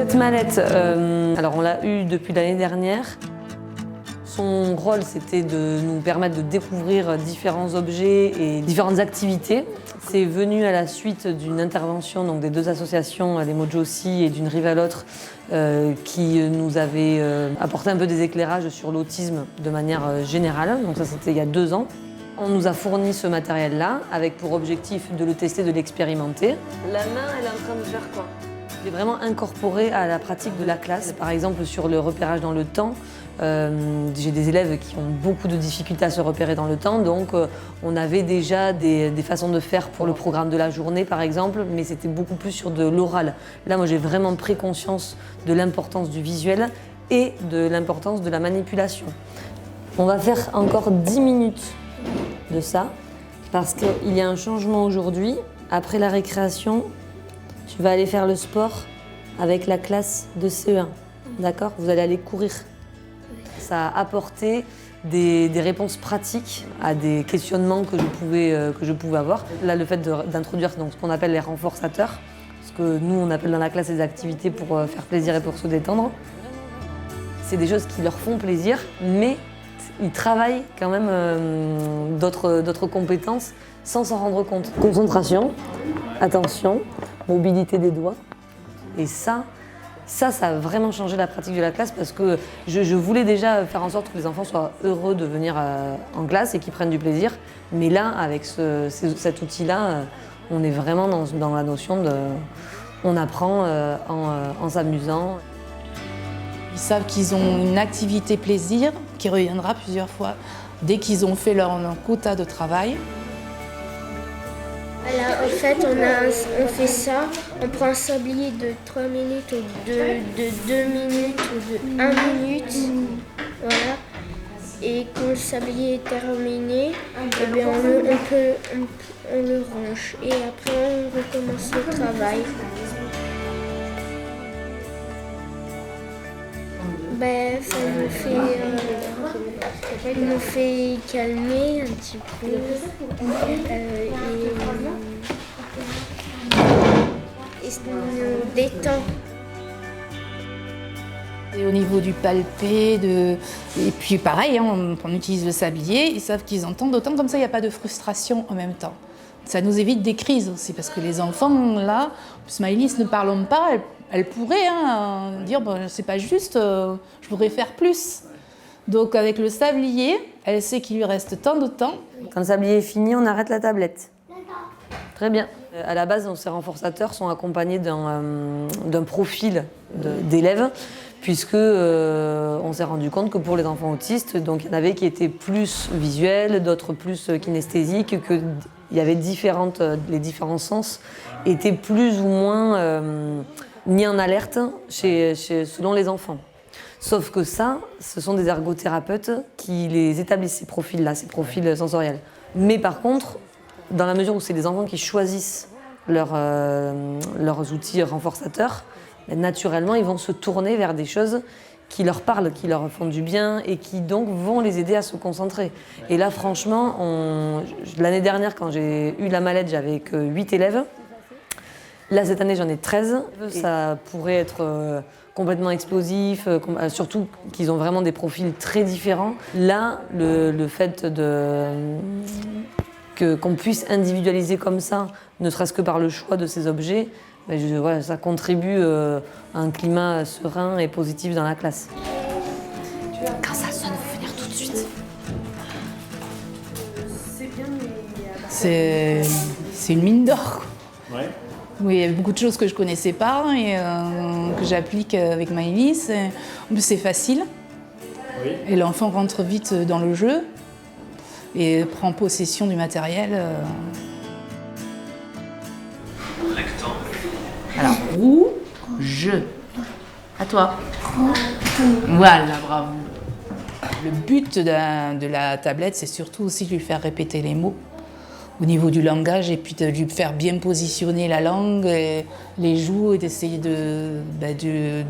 Cette mallette, alors on l'a eue depuis l'année dernière. Son rôle, c'était de nous permettre de découvrir différents objets et différentes activités. C'est venu à la suite d'une intervention donc, des deux associations, les Mojo aussi et d'une rive à l'autre, qui nous avaient apporté un peu des éclairages sur l'autisme de manière générale. Donc ça, c'était il y a 2 ans. On nous a fourni ce matériel-là avec pour objectif de le tester, de l'expérimenter. La main, elle est en train de faire quoi? C'est vraiment incorporé à la pratique de la classe. Par exemple, sur le repérage dans le temps, j'ai des élèves qui ont beaucoup de difficultés à se repérer dans le temps, donc on avait déjà des façons de faire pour le programme de la journée, par exemple, mais c'était beaucoup plus sur de l'oral. Là, moi, j'ai vraiment pris conscience de l'importance du visuel et de l'importance de la manipulation. On va faire encore 10 minutes de ça, parce qu'il y a un changement aujourd'hui. Après la récréation, tu vas aller faire le sport avec la classe de CE1, d'accord? Vous allez aller courir. Ça a apporté des réponses pratiques à des questionnements que je pouvais avoir. Là, le fait d'introduire ce qu'on appelle les renforçateurs, ce que nous, on appelle dans la classe les activités pour faire plaisir et pour se détendre. C'est des choses qui leur font plaisir, mais ils travaillent quand même d'autres compétences sans s'en rendre compte. Concentration, attention, mobilité des doigts. Et ça a vraiment changé la pratique de la classe parce que je voulais déjà faire en sorte que les enfants soient heureux de venir en classe et qu'ils prennent du plaisir. Mais là, avec cet outil-là, on est vraiment dans la notion de... On apprend en s'amusant. Ils savent qu'ils ont une activité plaisir qui reviendra plusieurs fois dès qu'ils ont fait leur quota de travail. Voilà, en fait, on fait ça, on prend un sablier de 3 minutes ou de 2 minutes ou de 1 minute, voilà. Et quand le sablier est terminé, eh bien on le range et après on recommence le travail. Ben, ça nous fait calmer un petit peu et ça nous détend. Et au niveau du palpé, et puis pareil, hein, on utilise le sablier, ils savent qu'ils entendent, d'autant comme ça il n'y a pas de frustration en même temps. Ça nous évite des crises aussi, parce que les enfants, là, Maëlys ne parlons pas, elle pourrait dire bon, c'est pas juste, je voudrais faire plus. Donc avec le sablier, elle sait qu'il lui reste tant de temps. Quand le sablier est fini, on arrête la tablette. Très bien. À la base, ces renforçateurs sont accompagnés d'un profil d'élèves, puisque on s'est rendu compte que pour les enfants autistes, donc il y en avait qui étaient plus visuels, d'autres plus kinesthésiques, qu'il y avait les différents sens étaient plus ou moins mis en alerte selon les enfants. Sauf que ça, ce sont des ergothérapeutes qui les établissent, ces profils-là, ces profils sensoriels. Mais par contre, dans la mesure où c'est des enfants qui choisissent leurs outils renforçateurs, naturellement, ils vont se tourner vers des choses qui leur parlent, qui leur font du bien et qui donc vont les aider à se concentrer. Et là, franchement, l'année dernière, quand j'ai eu la mallette, j'avais que 8 élèves. Là, cette année, j'en ai 13. Ça pourrait être complètement explosif, surtout qu'ils ont vraiment des profils très différents. Là, le fait qu'on puisse individualiser comme ça, ne serait-ce que par le choix de ces objets, ça contribue à un climat serein et positif dans la classe. Quand ça sonne, il faut venir tout de suite. C'est une mine d'or. Ouais. Oui, il y avait beaucoup de choses que je ne connaissais pas et que j'applique avec Maëlys. En plus, c'est facile. Oui. Et l'enfant rentre vite dans le jeu et prend possession du matériel. Alors, rouge. À toi. Voilà, bravo. Le but de la tablette, c'est surtout aussi de lui faire répéter les mots au niveau du langage et puis de lui faire bien positionner la langue, et les joues et d'essayer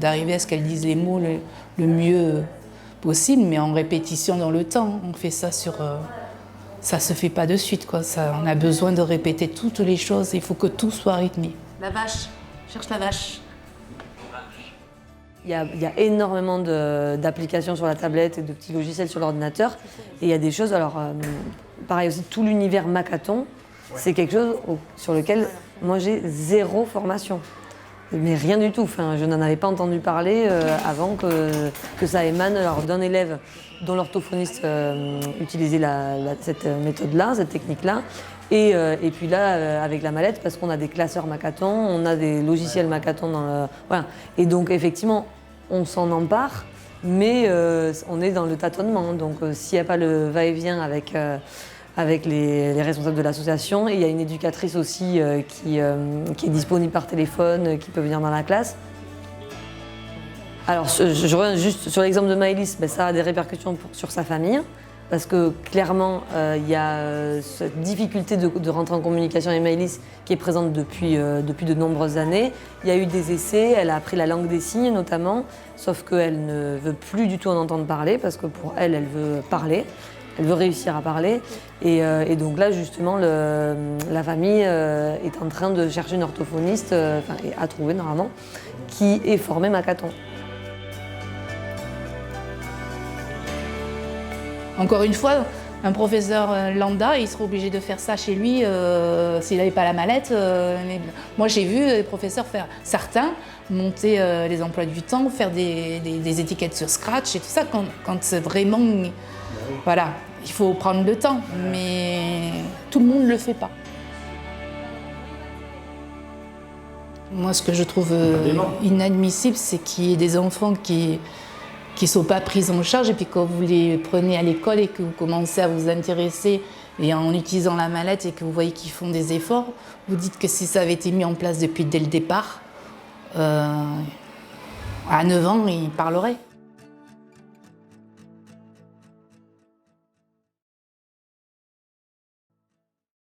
d'arriver à ce qu'elle dise les mots le mieux possible, mais en répétition dans le temps. On fait ça ça se fait pas de suite, quoi. On a besoin de répéter toutes les choses, il faut que tout soit rythmé. La vache, cherche la vache. Il y a énormément d'applications sur la tablette et de petits logiciels sur l'ordinateur. Et il y a des choses, alors pareil aussi, tout l'univers Makaton, c'est quelque chose sur lequel moi j'ai zéro formation. Mais rien du tout, enfin, je n'en avais pas entendu parler avant que ça émane d'un élève dont l'orthophoniste utilisait cette méthode-là, cette technique-là. Et puis là, avec la mallette, parce qu'on a des classeurs Makaton, on a des logiciels Makaton dans le... Voilà. Et donc effectivement, on s'en empare, mais on est dans le tâtonnement. Donc s'il n'y a pas le va-et-vient avec les responsables de l'association, et il y a une éducatrice aussi qui est disponible par téléphone, qui peut venir dans la classe. Alors je reviens juste sur l'exemple de Maëlys, ben, ça a des répercussions sur sa famille. Parce que clairement, il y a cette difficulté de rentrer en communication avec Maëlys qui est présente depuis de nombreuses années. Il y a eu des essais, elle a appris la langue des signes notamment, sauf qu'elle ne veut plus du tout en entendre parler parce que pour elle, elle veut parler, elle veut réussir à parler. Et donc là, justement, la famille est en train de chercher une orthophoniste, et à trouver normalement, qui est formée Makaton. Encore une fois, un professeur lambda, il serait obligé de faire ça chez lui s'il n'avait pas la mallette. Mais moi, j'ai vu des professeurs faire certains monter les emplois du temps, faire des étiquettes sur Scratch et tout ça, quand c'est vraiment... Voilà, il faut prendre le temps, mais tout le monde ne le fait pas. Moi, ce que je trouve inadmissible, c'est qu'il y ait des enfants qui ne sont pas pris en charge, et puis quand vous les prenez à l'école et que vous commencez à vous intéresser et en utilisant la mallette et que vous voyez qu'ils font des efforts, vous dites que si ça avait été mis en place dès le départ, à 9 ans, ils parleraient.